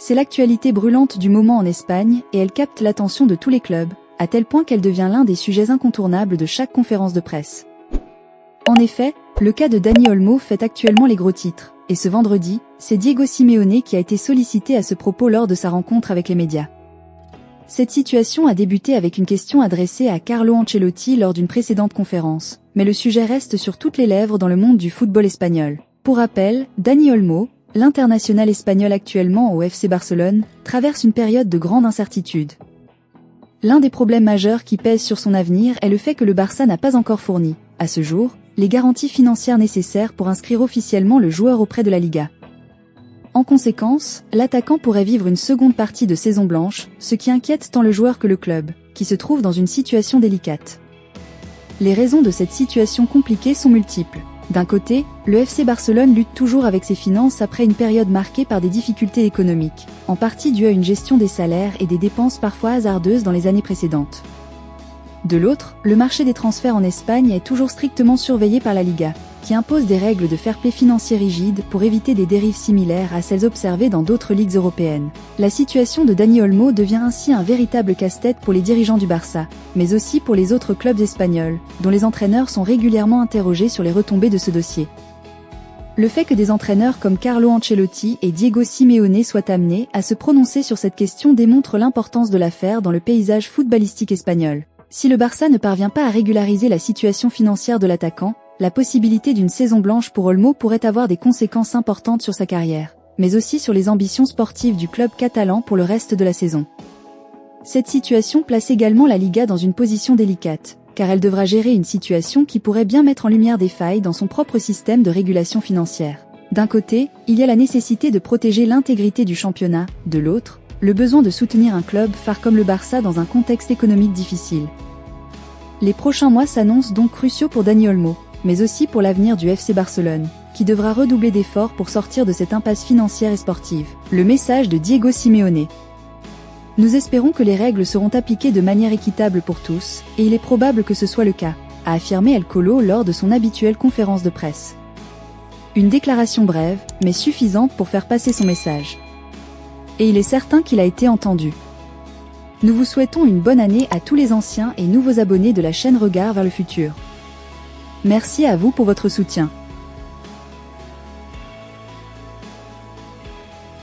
C'est l'actualité brûlante du moment en Espagne et elle capte l'attention de tous les clubs, à tel point qu'elle devient l'un des sujets incontournables de chaque conférence de presse. En effet, le cas de Dani Olmo fait actuellement les gros titres, et ce vendredi, c'est Diego Simeone qui a été sollicité à ce propos lors de sa rencontre avec les médias. Cette situation a débuté avec une question adressée à Carlo Ancelotti lors d'une précédente conférence, mais le sujet reste sur toutes les lèvres dans le monde du football espagnol. Pour rappel, Dani Olmo, l'international espagnol actuellement au FC Barcelone, traverse une période de grande incertitude. L'un des problèmes majeurs qui pèsent sur son avenir est le fait que le Barça n'a pas encore fourni, à ce jour, les garanties financières nécessaires pour inscrire officiellement le joueur auprès de la Liga. En conséquence, l'attaquant pourrait vivre une seconde partie de saison blanche, ce qui inquiète tant le joueur que le club, qui se trouve dans une situation délicate. Les raisons de cette situation compliquée sont multiples. D'un côté, le FC Barcelone lutte toujours avec ses finances après une période marquée par des difficultés économiques, en partie due à une gestion des salaires et des dépenses parfois hasardeuses dans les années précédentes. De l'autre, le marché des transferts en Espagne est toujours strictement surveillé par la Liga, qui impose des règles de fair play financier rigides pour éviter des dérives similaires à celles observées dans d'autres ligues européennes. La situation de Dani Olmo devient ainsi un véritable casse-tête pour les dirigeants du Barça, mais aussi pour les autres clubs espagnols, dont les entraîneurs sont régulièrement interrogés sur les retombées de ce dossier. Le fait que des entraîneurs comme Carlo Ancelotti et Diego Simeone soient amenés à se prononcer sur cette question démontre l'importance de l'affaire dans le paysage footballistique espagnol. Si le Barça ne parvient pas à régulariser la situation financière de l'attaquant, la possibilité d'une saison blanche pour Olmo pourrait avoir des conséquences importantes sur sa carrière, mais aussi sur les ambitions sportives du club catalan pour le reste de la saison. Cette situation place également la Liga dans une position délicate, car elle devra gérer une situation qui pourrait bien mettre en lumière des failles dans son propre système de régulation financière. D'un côté, il y a la nécessité de protéger l'intégrité du championnat, de l'autre, le besoin de soutenir un club phare comme le Barça dans un contexte économique difficile. Les prochains mois s'annoncent donc cruciaux pour Dani Olmo, mais aussi pour l'avenir du FC Barcelone, qui devra redoubler d'efforts pour sortir de cette impasse financière et sportive. Le message de Diego Simeone. Nous espérons que les règles seront appliquées de manière équitable pour tous, et il est probable que ce soit le cas, a affirmé El Colo lors de son habituelle conférence de presse. Une déclaration brève, mais suffisante pour faire passer son message. Et il est certain qu'il a été entendu. Nous vous souhaitons une bonne année à tous les anciens et nouveaux abonnés de la chaîne Regard vers le futur. Merci à vous pour votre soutien.